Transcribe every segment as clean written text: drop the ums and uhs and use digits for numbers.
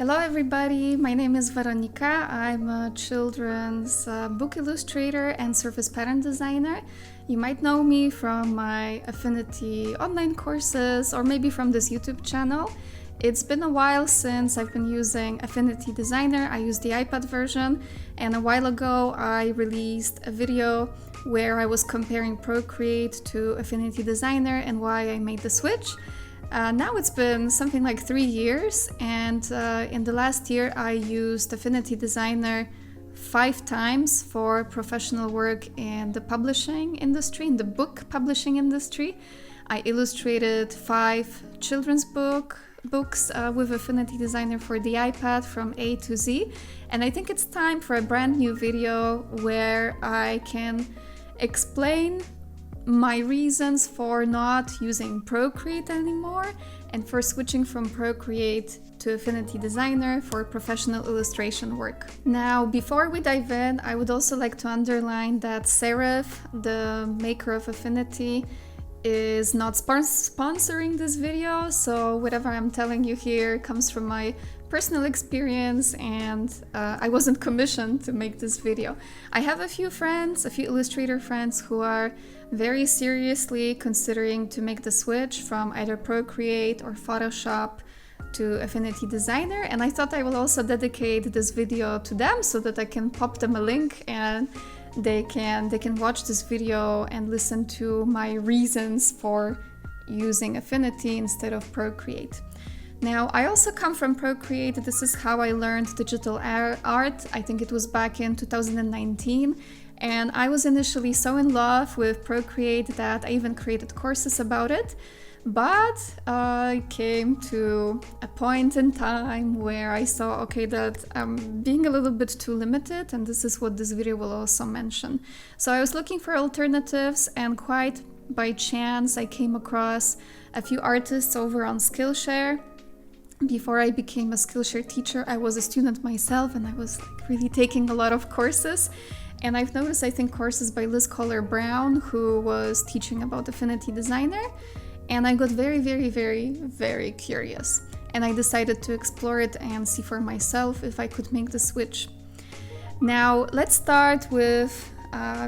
Hello everybody, my name is Veronika. I'm a children's book illustrator and surface pattern designer. You might know me from my Affinity online courses or maybe from this YouTube channel. It's been a while since I've been using Affinity Designer. I use the iPad version, and a while ago I released a video where I was comparing Procreate to Affinity Designer and why I made the switch. Now it's been something like 3 years, and in the last year I used Affinity Designer 5 times for professional work in the publishing industry, in the book publishing industry. I illustrated 5 children's books with Affinity Designer for the iPad from A to Z, and I think it's time for a brand new video where I can explain my reasons for not using Procreate anymore and for switching from Procreate to Affinity Designer for professional illustration work. Now, before we dive in, I would also like to underline that Serif, the maker of Affinity, is not sponsoring this video, so whatever I'm telling you here comes from my personal experience, and I wasn't commissioned to make this video. I have a few illustrator friends who are very seriously considering to make the switch from either Procreate or Photoshop to Affinity Designer, and I thought I will also dedicate this video to them so that I can pop them a link and they can watch this video and listen to my reasons for using Affinity instead of Procreate. Now, I also come from Procreate. This is how I learned digital art. I think it was back in 2019. And I was initially so in love with Procreate that I even created courses about it. But I came to a point in time where I saw, okay, that I'm being a little bit too limited, and this is what this video will also mention. So I was looking for alternatives, and quite by chance I came across a few artists over on Skillshare. Before I became a Skillshare teacher, I was a student myself, and I was really taking a lot of courses. And I've noticed, I think, courses by Liz Kohler-Brown, who was teaching about Affinity Designer. And I got very curious. And I decided to explore it and see for myself if I could make the switch. Now, let's start with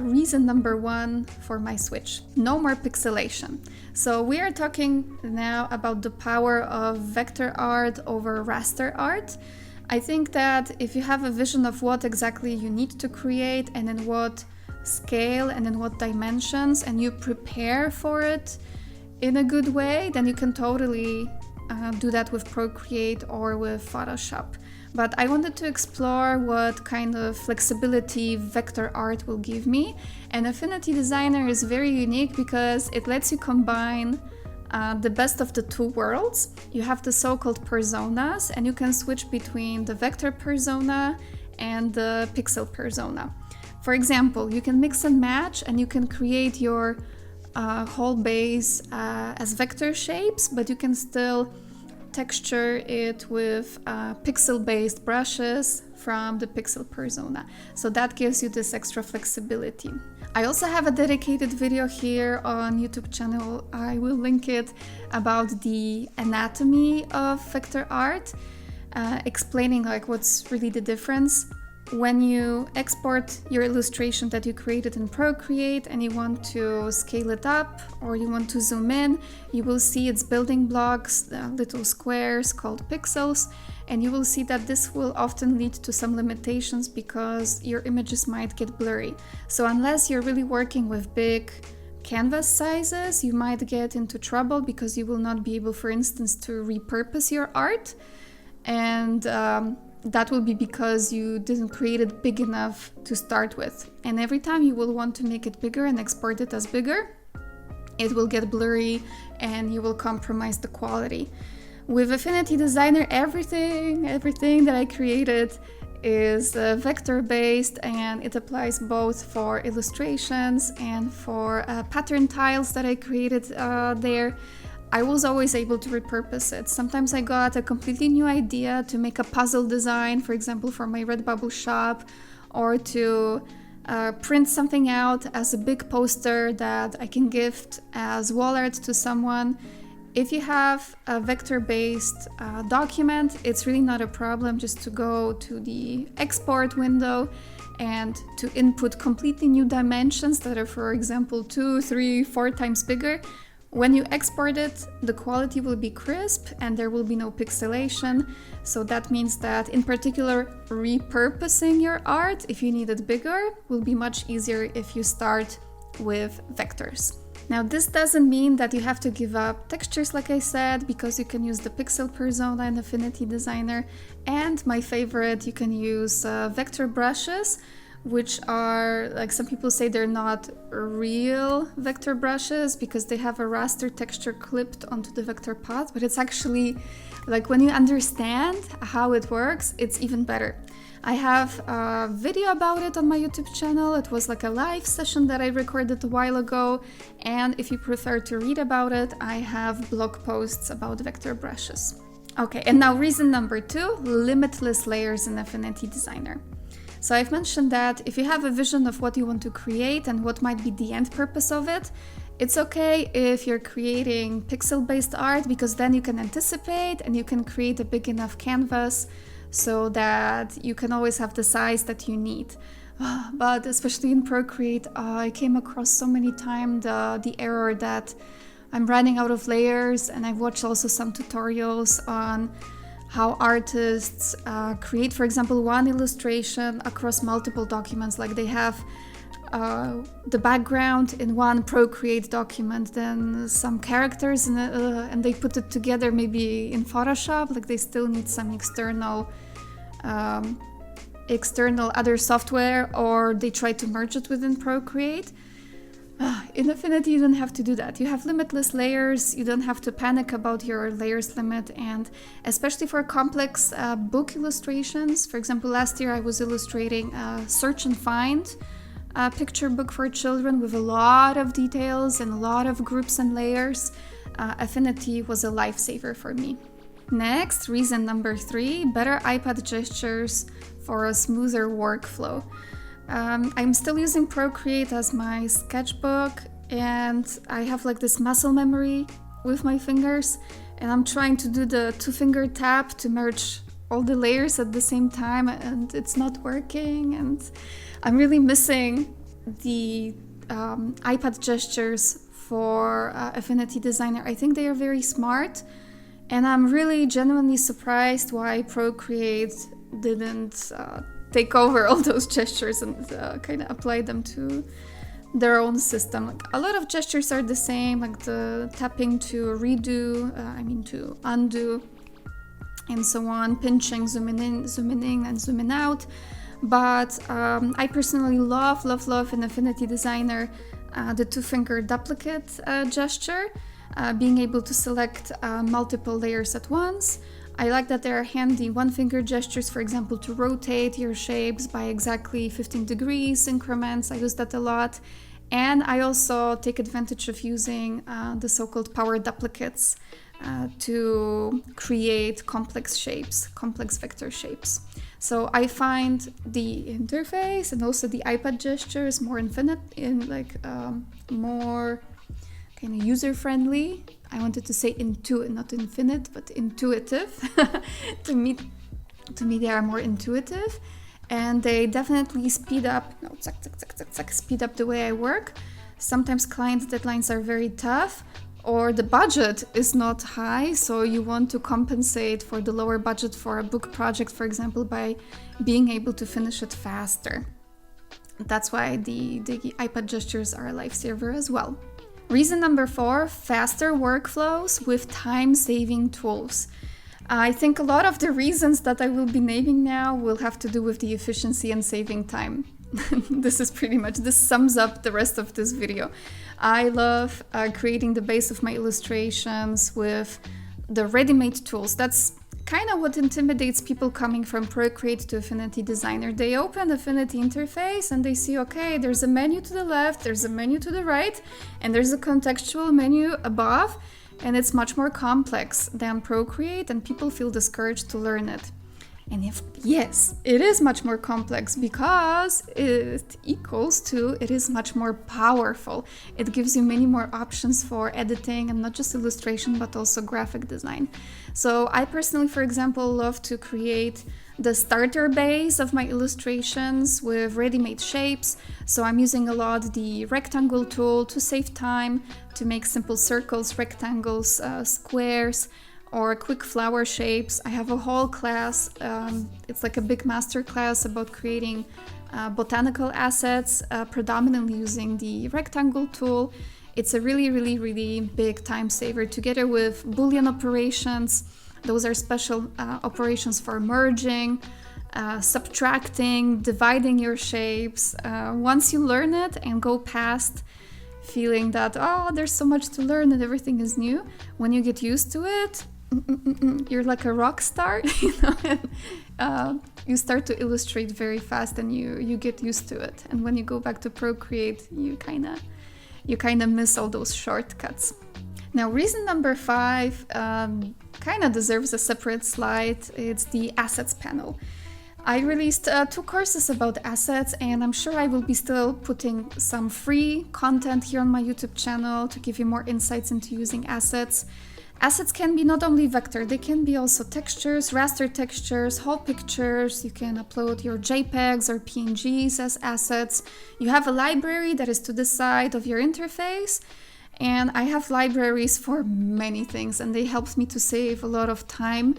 reason number 1 for my switch. No more pixelation. So we are talking now about the power of vector art over raster art. I think that if you have a vision of what exactly you need to create and in what scale and in what dimensions, and you prepare for it in a good way, then you can totally do that with Procreate or with Photoshop. But I wanted to explore what kind of flexibility vector art will give me. And Affinity Designer is very unique because it lets you combine the best of the two worlds. You have the so-called personas, and you can switch between the vector persona and the pixel persona. For example, you can mix and match, and you can create your whole base as vector shapes, but you can still texture it with pixel-based brushes from the pixel persona. So that gives you this extra flexibility. I also have a dedicated video here on YouTube channel, I will link it, about the anatomy of vector art, explaining like what's really the difference. When you export your illustration that you created in Procreate and you want to scale it up or you want to zoom in, you will see its building blocks, little squares called pixels, and you will see that this will often lead to some limitations because your images might get blurry. So unless you're really working with big canvas sizes, you might get into trouble because you will not be able, for instance, to repurpose your art, and that will be because you didn't create it big enough to start with. And every time you will want to make it bigger and export it as bigger, it will get blurry and you will compromise the quality. With Affinity Designer, everything that I created is vector-based, and it applies both for illustrations and for pattern tiles that I created there. I was always able to repurpose it. Sometimes I got a completely new idea to make a puzzle design, for example, for my Redbubble shop, or to print something out as a big poster that I can gift as wall art to someone. If you have a vector-based document, it's really not a problem just to go to the export window and to input completely new dimensions that are, for example, 2, 3, 4 times bigger. When you export it, the quality will be crisp and there will be no pixelation. So that means that, in particular, repurposing your art, if you need it bigger, will be much easier if you start with vectors. Now, this doesn't mean that you have to give up textures, like I said, because you can use the pixel persona in Affinity Designer. And my favorite, you can use vector brushes, which are, like, some people say they're not real vector brushes because they have a raster texture clipped onto the vector path, but it's actually, like, when you understand how it works, it's even better. I have a video about it on my YouTube channel. It was like a live session that I recorded a while ago, and if you prefer to read about it, I have blog posts about vector brushes. Okay, and now reason number 2, limitless layers in Affinity Designer. So I've mentioned that if you have a vision of what you want to create and what might be the end purpose of it, it's okay if you're creating pixel-based art, because then you can anticipate and you can create a big enough canvas so that you can always have the size that you need. But especially in Procreate, I came across so many times the error that I'm running out of layers, and I've watched also some tutorials on how artists create, for example, one illustration across multiple documents. Like they have the background in one Procreate document, then some characters in and they put it together maybe in Photoshop. Like they still need some external other software, or they try to merge it within Procreate. In Affinity, you don't have to do that. You have limitless layers. You don't have to panic about your layers limit, and especially for complex book illustrations. For example, last year I was illustrating a search and find picture book for children with a lot of details and a lot of groups and layers. Affinity was a lifesaver for me. Next, reason number 3, better iPad gestures for a smoother workflow. I'm still using Procreate as my sketchbook, and I have like this muscle memory with my fingers, and I'm trying to do the 2-finger tap to merge all the layers at the same time, and it's not working, and I'm really missing the iPad gestures for Affinity Designer. I think they are very smart, and I'm really genuinely surprised why Procreate didn't take over all those gestures and kind of apply them to their own system. Like, a lot of gestures are the same, like the tapping to redo, to undo, and so on, pinching, zooming in and zooming out. But I personally love in Affinity Designer the 2-finger duplicate gesture, being able to select multiple layers at once. I like that there are handy 1-finger gestures, for example, to rotate your shapes by exactly 15 degrees increments. I use that a lot. And I also take advantage of using the so-called power duplicates to create complex shapes, complex vector shapes. So I find the interface and also the iPad gestures more more kind of user-friendly. I wanted to say not infinite, but intuitive. To me, they are more intuitive, and they definitely speed up the way I work. Sometimes client deadlines are very tough, or the budget is not high, so you want to compensate for the lower budget for a book project, for example, by being able to finish it faster. That's why the iPad gestures are a lifesaver as well. Reason number 4, faster workflows with time-saving tools. I think a lot of the reasons that I will be naming now will have to do with the efficiency and saving time. This sums up the rest of this video. I love creating the base of my illustrations with the ready-made tools. That's kind of what intimidates people coming from Procreate to Affinity Designer. They open Affinity interface and they see, okay, there's a menu to the left, there's a menu to the right, and there's a contextual menu above, and it's much more complex than Procreate, and people feel discouraged to learn it. And if yes, it is much more complex because it equals to it is much more powerful. It gives you many more options for editing, and not just illustration but also graphic design. So I personally, for example, love to create the starter base of my illustrations with ready-made shapes. So I'm using a lot the rectangle tool to save time, to make simple circles, rectangles, squares, or quick flower shapes. I have a whole class, it's like a big master class about creating botanical assets, predominantly using the rectangle tool. It's a really big time saver, together with Boolean operations. Those are special operations for merging, subtracting, dividing your shapes. Once you learn it and go past feeling that, oh, there's so much to learn and everything is new, when you get used to it, you're like a rock star, you know, and you start to illustrate very fast, and you get used to it. And when you go back to Procreate, you kind of miss all those shortcuts. Now, reason number 5 kind of deserves a separate slide. It's the assets panel. I released 2 courses about assets, and I'm sure I will be still putting some free content here on my YouTube channel to give you more insights into using assets. Assets can be not only vector, they can be also textures, raster textures, whole pictures. You can upload your JPEGs or PNGs as assets. You have a library that is to the side of your interface. And I have libraries for many things, and they helped me to save a lot of time.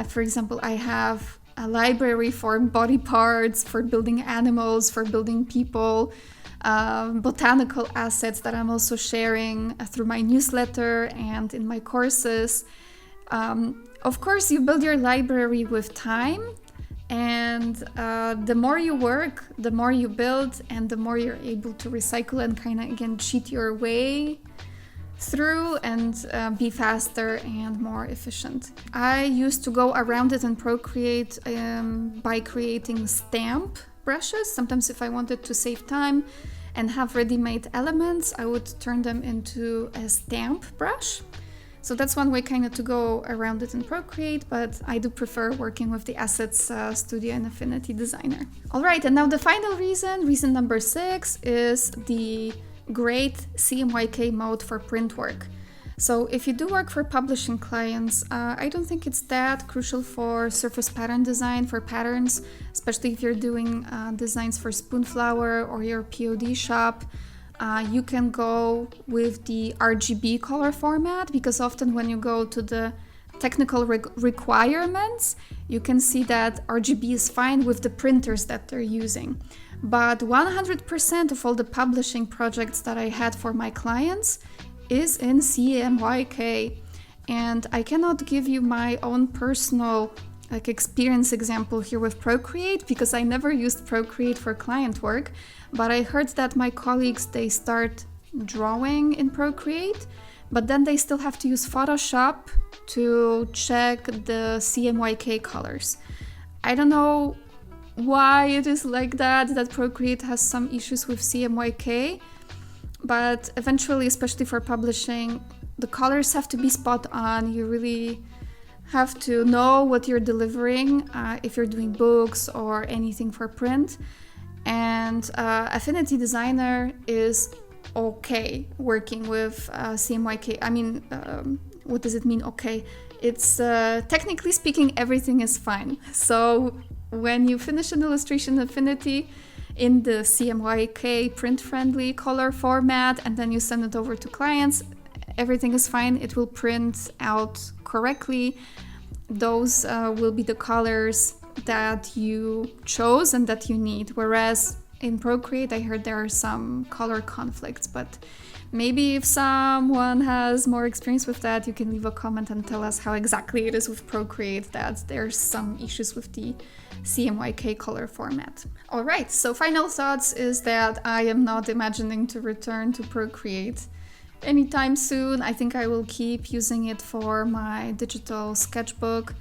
For example, I have a library for body parts, for building animals, for building people, botanical assets that I'm also sharing through my newsletter and in my courses. Of course, you build your library with time, and the more you work, the more you build, and the more you're able to recycle and kind of, again, cheat your way through and be faster and more efficient. I used to go around it in Procreate by creating stamp brushes. Sometimes if I wanted to save time and have ready-made elements, I would turn them into a stamp brush. So that's one way kind of to go around it in Procreate, but I do prefer working with the Assets Studio and Affinity Designer. All right, and now the final reason number 6, is the great CMYK mode for print work. So if you do work for publishing clients, I don't think it's that crucial for surface pattern design, for patterns, especially if you're doing designs for Spoonflower or your POD shop. You can go with the RGB color format, because often when you go to the technical requirements, you can see that RGB is fine with the printers that they're using. But 100% of all the publishing projects that I had for my clients is in CMYK. And I cannot give you my own personal experience example here with Procreate, because I never used Procreate for client work, but I heard that my colleagues, they start drawing in Procreate, but then they still have to use Photoshop to check the CMYK colors. I don't know why it is like that Procreate has some issues with CMYK, but eventually, especially for publishing, the colors have to be spot on. You really have to know what you're delivering if you're doing books or anything for print. And Affinity Designer is okay working with CMYK. I mean, what does it mean, okay? It's technically speaking, everything is fine. So when you finish an illustration in Affinity in the CMYK print-friendly color format, and then you send it over to clients, everything is fine. It will print out correctly. Those will be the colors that you chose and that you need. Whereas in Procreate, I heard there are some color conflicts, but maybe if someone has more experience with that, you can leave a comment and tell us how exactly it is with Procreate that there's some issues with the CMYK color format. All right, so final thoughts is that I am not imagining to return to Procreate anytime soon. I think I will keep using it for my digital sketchbook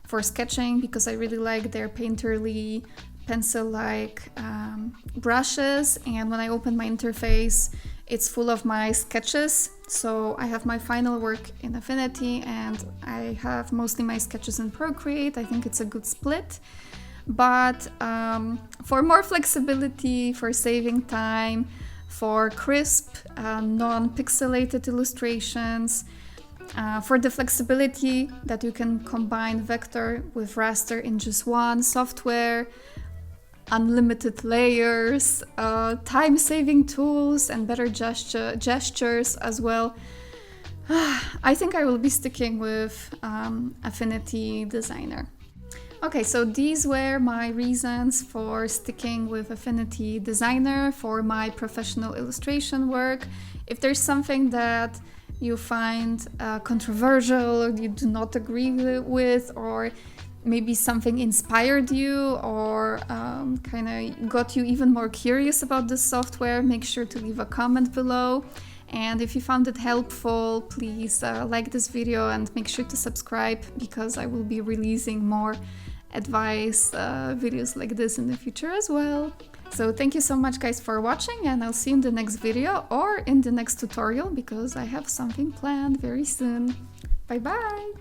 for sketching, because I really like their painterly pencil-like brushes, and when I open my interface, it's full of my sketches. So I have my final work in Affinity and I have mostly my sketches in Procreate. I think it's a good split. But for more flexibility, for saving time, for crisp, non-pixelated illustrations, for the flexibility that you can combine vector with raster in just one software, unlimited layers, time-saving tools, and better gestures as well, I think I will be sticking with Affinity Designer. Okay, so these were my reasons for sticking with Affinity Designer for my professional illustration work. If there's something that you find controversial or you do not agree with, or maybe something inspired you or kind of got you even more curious about this software, make sure to leave a comment below. And if you found it helpful, please like this video and make sure to subscribe, because I will be releasing more advice videos like this in the future as well. So thank you so much guys for watching, and I'll see you in the next video or in the next tutorial, because I have something planned very soon. Bye bye!